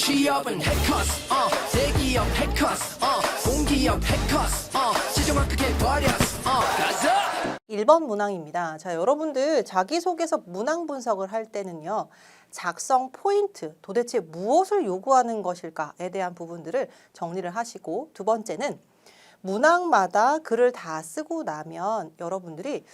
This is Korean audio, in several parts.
취업은 해커스 대기업 해커스 공기업 해커스 시종을 크게 버렸어 가자 1번 문항입니다. 자, 여러분들 자기소개서 문항 분석을 할 때는요. 작성 포인트, 도대체 무엇을 요구하는 것일까에 대한 부분들을 정리를 하시고, 두 번째는 문항마다 글을 다 쓰고 나면 여러분들이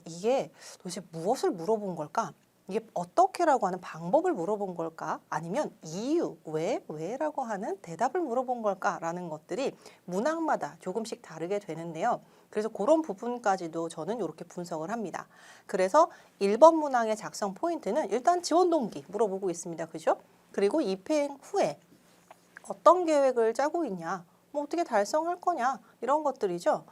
이게 도대체 무엇을 물어본 걸까? 이게 어떻게라고 하는 방법을 물어본 걸까? 아니면 이유, 왜라고 하는 대답을 물어본 걸까라는 것들이 문항마다 조금씩 다르게 되는데요. 그래서 그런 부분까지도 저는 이렇게 분석을 합니다. 그래서 1번 문항의 작성 포인트는 일단 지원 동기 물어보고 있습니다. 그죠? 그리고 입행 후에 어떤 계획을 짜고 있냐? 뭐 어떻게 달성할 거냐? 이런 것들이죠.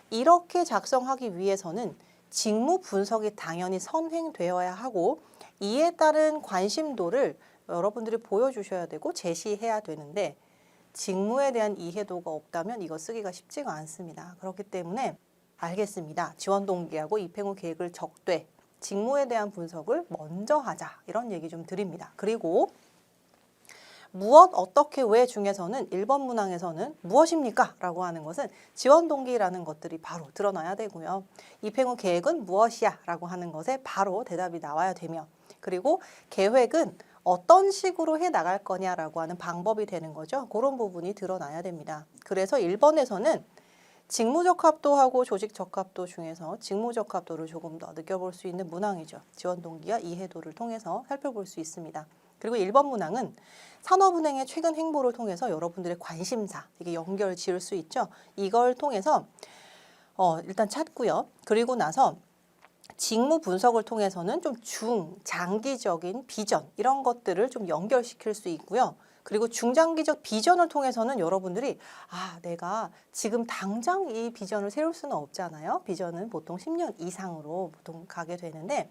이렇게 작성하기 위해서는 직무 분석이 당연히 선행되어야 하고, 이에 따른 관심도를 여러분들이 보여주셔야 되고 제시해야 되는데, 직무에 대한 이해도가 없다면 이거 쓰기가 쉽지가 않습니다. 그렇기 때문에 알겠습니다. 지원 동기하고 입행 후 계획을 적되 직무에 대한 분석을 먼저 하자, 이런 얘기 좀 드립니다. 그리고 무엇, 어떻게, 왜 중에서는 1번 문항에서는 무엇입니까? 라고 하는 것은 지원 동기라는 것들이 바로 드러나야 되고요. 입행 후 계획은 무엇이야? 라고 하는 것에 바로 대답이 나와야 되며, 그리고 계획은 어떤 식으로 해 나갈 거냐라고 하는 방법이 되는 거죠. 그런 부분이 드러나야 됩니다. 그래서 1번에서는 직무적합도하고 조직적합도 중에서 직무적합도를 조금 더 느껴볼 수 있는 문항이죠. 지원 동기와 이해도를 통해서 살펴볼 수 있습니다. 그리고 1번 문항은 산업은행의 최근 행보를 통해서 여러분들의 관심사, 이게 연결 지을 수 있죠. 이걸 통해서 일단 찾고요. 그리고 나서 직무 분석을 통해서는 좀 중장기적인 비전, 이런 것들을 좀 연결시킬 수 있고요. 그리고 중장기적 비전을 통해서는 여러분들이 내가 지금 당장 이 비전을 세울 수는 없잖아요. 비전은 보통 10년 이상으로 보통 가게 되는데,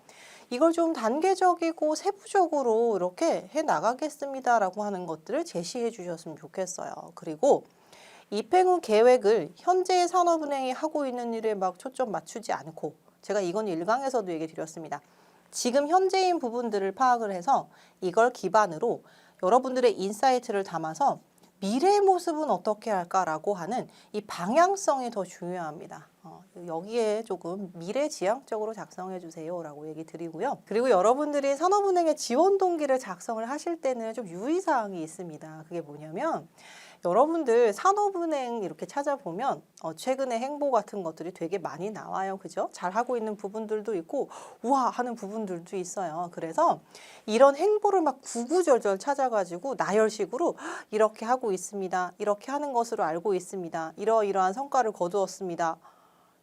이걸 좀 단계적이고 세부적으로 이렇게 해 나가겠습니다라고 하는 것들을 제시해 주셨으면 좋겠어요. 그리고 입행 후 계획을 현재의 산업은행이 하고 있는 일에 막 초점 맞추지 않고, 제가 이건 1강에서도 얘기 드렸습니다. 지금 현재인 부분들을 파악을 해서 이걸 기반으로 여러분들의 인사이트를 담아서 미래의 모습은 어떻게 할까라고 하는 이 방향성이 더 중요합니다. 여기에 조금 미래지향적으로 작성해 주세요라고 얘기 드리고요. 그리고 여러분들이 산업은행의 지원 동기를 작성을 하실 때는 좀 유의사항이 있습니다. 그게 뭐냐면, 여러분들 산업은행 이렇게 찾아보면 최근에 행보 같은 것들이 되게 많이 나와요. 그죠? 잘하고 있는 부분들도 있고 우와 하는 부분들도 있어요. 그래서 이런 행보를 막 구구절절 찾아가지고 나열식으로 이렇게 하고 있습니다. 이렇게 하는 것으로 알고 있습니다. 이러이러한 성과를 거두었습니다.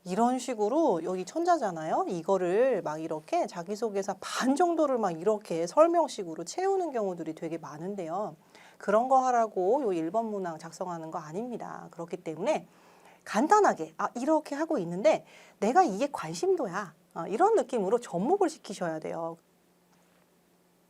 이런 식으로, 여기 천자잖아요. 이거를 막 이렇게 자기소개서 반 정도를 막 이렇게 설명식으로 채우는 경우들이 되게 많은데요. 그런 거 하라고 요 1번 문항 작성하는 거 아닙니다. 그렇기 때문에 간단하게 이렇게 하고 있는데 내가 이게 관심도야. 이런 느낌으로 접목을 시키셔야 돼요.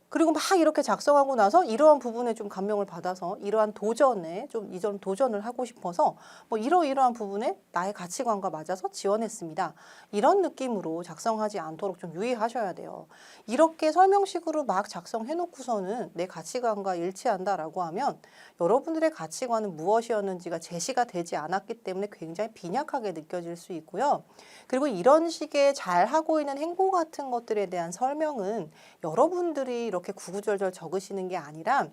그리고 막 이렇게 작성하고 나서 이러한 부분에 좀 감명을 받아서 이러한 도전에 좀 이전 도전을 하고 싶어서 뭐 이러이러한 부분에 나의 가치관과 맞아서 지원했습니다. 이런 느낌으로 작성하지 않도록 좀 유의하셔야 돼요. 이렇게 설명식으로 막 작성해 놓고서는 내 가치관과 일치한다라고 하면 여러분들의 가치관은 무엇이었는지가 제시가 되지 않았기 때문에 굉장히 빈약하게 느껴질 수 있고요. 그리고 이런 식의 잘하고 있는 행보 같은 것들에 대한 설명은 여러분들이 이렇게 구구절절 적으시는 게 아니라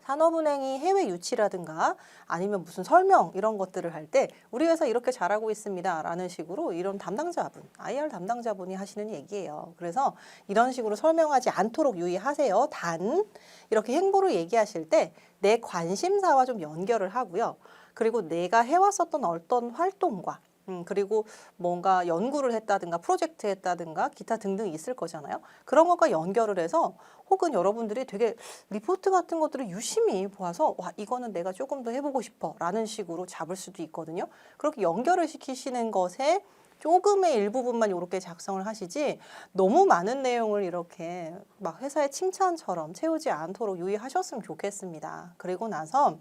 산업은행이 해외 유치라든가 아니면 무슨 설명 이런 것들을 할 때 우리 회사 이렇게 잘하고 있습니다 라는 식으로 이런 담당자분, IR 담당자분이 하시는 얘기예요. 그래서 이런 식으로 설명하지 않도록 유의하세요. 단 이렇게 행보를 얘기하실 때 내 관심사와 좀 연결을 하고요. 그리고 내가 해왔었던 어떤 활동과 그리고 뭔가 연구를 했다든가 프로젝트 했다든가 기타 등등 있을 거잖아요. 그런 것과 연결을 해서 혹은 여러분들이 되게 리포트 같은 것들을 유심히 보아서 이거는 내가 조금 더 해보고 싶어 라는 식으로 잡을 수도 있거든요. 그렇게 연결을 시키시는 것에 조금의 일부분만 이렇게 작성을 하시지 너무 많은 내용을 이렇게 막 회사의 칭찬처럼 채우지 않도록 유의하셨으면 좋겠습니다. 그리고 나서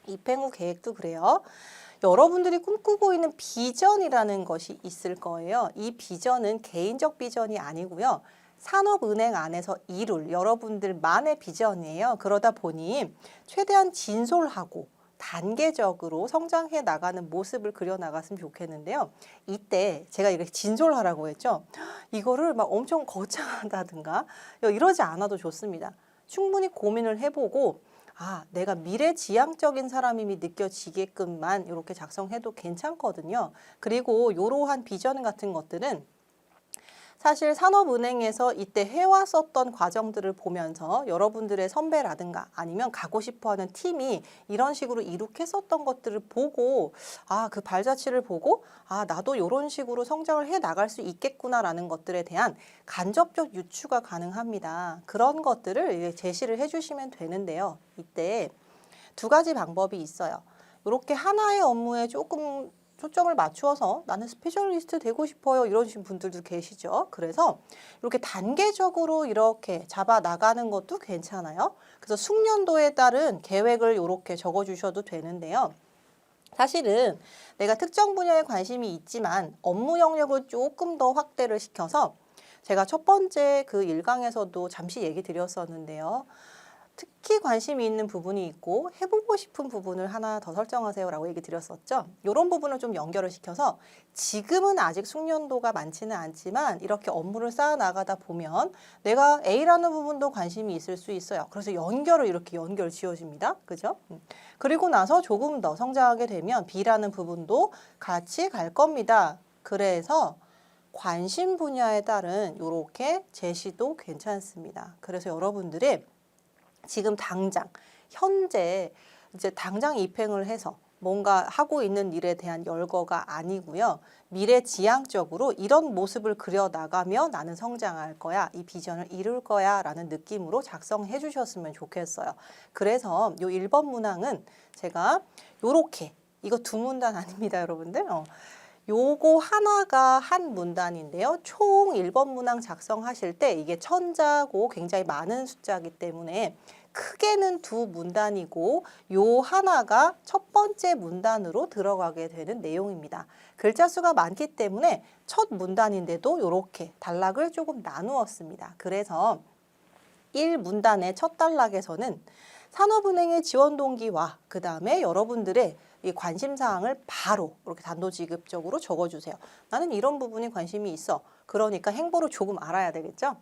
입행 후 계획도 그래요. 여러분들이 꿈꾸고 있는 비전이라는 것이 있을 거예요. 이 비전은 개인적 비전이 아니고요. 산업은행 안에서 이룰 여러분들만의 비전이에요. 그러다 보니 최대한 진솔하고 단계적으로 성장해 나가는 모습을 그려 나갔으면 좋겠는데요. 이때 제가 이렇게 진솔하라고 했죠. 이거를 막 엄청 거창하다든가 이러지 않아도 좋습니다. 충분히 고민을 해보고 내가 미래지향적인 사람임이 느껴지게끔만 이렇게 작성해도 괜찮거든요. 그리고 이러한 비전 같은 것들은 사실 산업은행에서 이때 해왔었던 과정들을 보면서 여러분들의 선배라든가 아니면 가고 싶어하는 팀이 이런 식으로 이룩했었던 것들을 보고 그 발자취를 보고 나도 이런 식으로 성장을 해 나갈 수 있겠구나라는 것들에 대한 간접적 유추가 가능합니다. 그런 것들을 제시를 해주시면 되는데요. 이때 두 가지 방법이 있어요. 이렇게 하나의 업무에 조금 초점을 맞추어서 나는 스페셜리스트 되고 싶어요 이러신 분들도 계시죠. 그래서 이렇게 단계적으로 이렇게 잡아 나가는 것도 괜찮아요. 그래서 숙련도에 따른 계획을 이렇게 적어 주셔도 되는데요. 사실은 내가 특정 분야에 관심이 있지만 업무 영역을 조금 더 확대를 시켜서 제가 첫 번째 그 1강에서도 잠시 얘기 드렸었는데요. 특히 관심이 있는 부분이 있고 해보고 싶은 부분을 하나 더 설정하세요 라고 얘기 드렸었죠. 이런 부분을 좀 연결을 시켜서 지금은 아직 숙련도가 많지는 않지만 이렇게 업무를 쌓아 나가다 보면 내가 A라는 부분도 관심이 있을 수 있어요. 그래서 연결을 이렇게 연결 지어집니다. 그죠? 그리고 나서 조금 더 성장하게 되면 B라는 부분도 같이 갈 겁니다. 그래서 관심 분야에 따른 이렇게 제시도 괜찮습니다. 그래서 여러분들의 지금 당장 현재 이제 당장 입행을 해서 뭔가 하고 있는 일에 대한 열거가 아니고요. 미래지향적으로 이런 모습을 그려 나가며 나는 성장할 거야. 이 비전을 이룰 거야 라는 느낌으로 작성해 주셨으면 좋겠어요. 그래서 요 1번 문항은 제가 요렇게 이거 두 문단 아닙니다, 여러분들. 요거 하나가 한 문단인데요. 총 1번 문항 작성하실 때 이게 천자고 굉장히 많은 숫자이기 때문에 크게는 두 문단이고 요 하나가 첫 번째 문단으로 들어가게 되는 내용입니다. 글자 수가 많기 때문에 첫 문단인데도 이렇게 단락을 조금 나누었습니다. 그래서 1문단의 첫 단락에서는 산업은행의 지원 동기와 그 다음에 여러분들의 이 관심사항을 바로 이렇게 단도직입적으로 적어주세요. 나는 이런 부분이 관심이 있어. 그러니까 행보를 조금 알아야 되겠죠?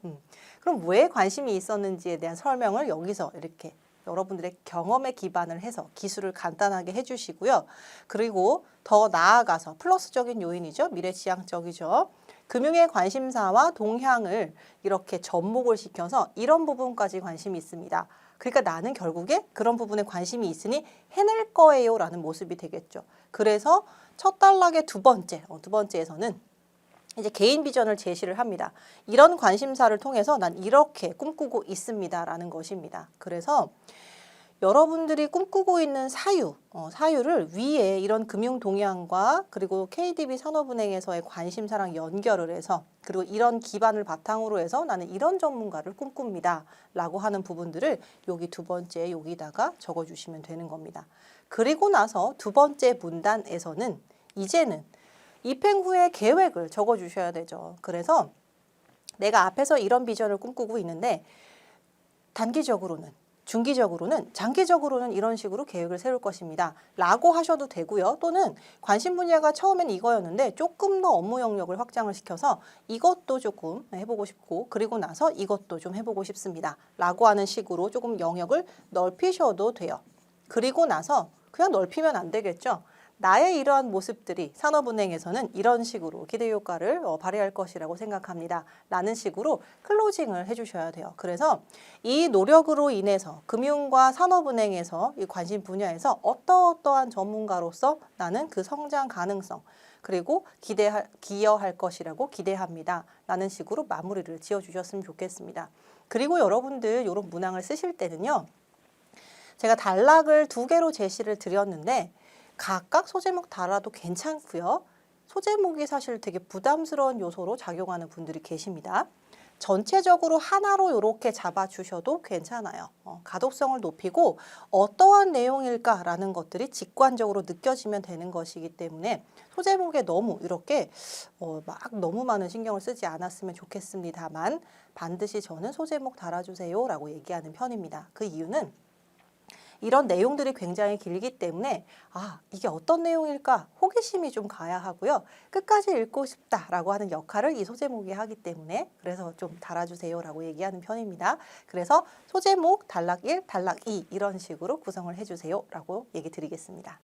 그럼 왜 관심이 있었는지에 대한 설명을 여기서 이렇게 여러분들의 경험에 기반을 해서 기술을 간단하게 해주시고요. 그리고 더 나아가서 플러스적인 요인이죠. 미래지향적이죠. 금융의 관심사와 동향을 이렇게 접목을 시켜서 이런 부분까지 관심이 있습니다. 그러니까 나는 결국에 그런 부분에 관심이 있으니 해낼 거예요 라는 모습이 되겠죠. 그래서 첫 단락의 두 번째에서는 이제 개인 비전을 제시를 합니다. 이런 관심사를 통해서 난 이렇게 꿈꾸고 있습니다 라는 것입니다. 그래서 여러분들이 꿈꾸고 있는 사유를 위에 이런 금융 동향과 그리고 KDB 산업은행에서의 관심사랑 연결을 해서 그리고 이런 기반을 바탕으로 해서 나는 이런 전문가를 꿈꿉니다 라고 하는 부분들을 여기 두 번째 여기다가 적어주시면 되는 겁니다. 그리고 나서 두 번째 문단에서는 이제는 입행 후에 계획을 적어주셔야 되죠. 그래서 내가 앞에서 이런 비전을 꿈꾸고 있는데 단기적으로는 중기적으로는 장기적으로는 이런 식으로 계획을 세울 것입니다 라고 하셔도 되고요. 또는 관심 분야가 처음엔 이거였는데 조금 더 업무 영역을 확장을 시켜서 이것도 조금 해보고 싶고 그리고 나서 이것도 좀 해보고 싶습니다 라고 하는 식으로 조금 영역을 넓히셔도 돼요. 그리고 나서 그냥 넓히면 안 되겠죠. 나의 이러한 모습들이 산업은행에서는 이런 식으로 기대 효과를 발휘할 것이라고 생각합니다 라는 식으로 클로징을 해주셔야 돼요. 그래서 이 노력으로 인해서 금융과 산업은행에서 이 관심 분야에서 어떠한 전문가로서 나는 그 성장 가능성 그리고 기여할 것이라고 기대합니다 라는 식으로 마무리를 지어주셨으면 좋겠습니다. 그리고 여러분들 이런 문항을 쓰실 때는요. 제가 단락을 2개로 제시를 드렸는데 각각 소제목 달아도 괜찮고요. 소제목이 사실 되게 부담스러운 요소로 작용하는 분들이 계십니다. 전체적으로 하나로 이렇게 잡아주셔도 괜찮아요. 가독성을 높이고 어떠한 내용일까라는 것들이 직관적으로 느껴지면 되는 것이기 때문에 소제목에 너무 이렇게 막 너무 많은 신경을 쓰지 않았으면 좋겠습니다만 반드시 저는 소제목 달아주세요 라고 얘기하는 편입니다. 그 이유는 이런 내용들이 굉장히 길기 때문에 이게 어떤 내용일까 호기심이 좀 가야 하고요. 끝까지 읽고 싶다라고 하는 역할을 이 소제목이 하기 때문에 그래서 좀 달아주세요라고 얘기하는 편입니다. 그래서 소제목 단락 1, 단락 2 이런 식으로 구성을 해주세요라고 얘기 드리겠습니다.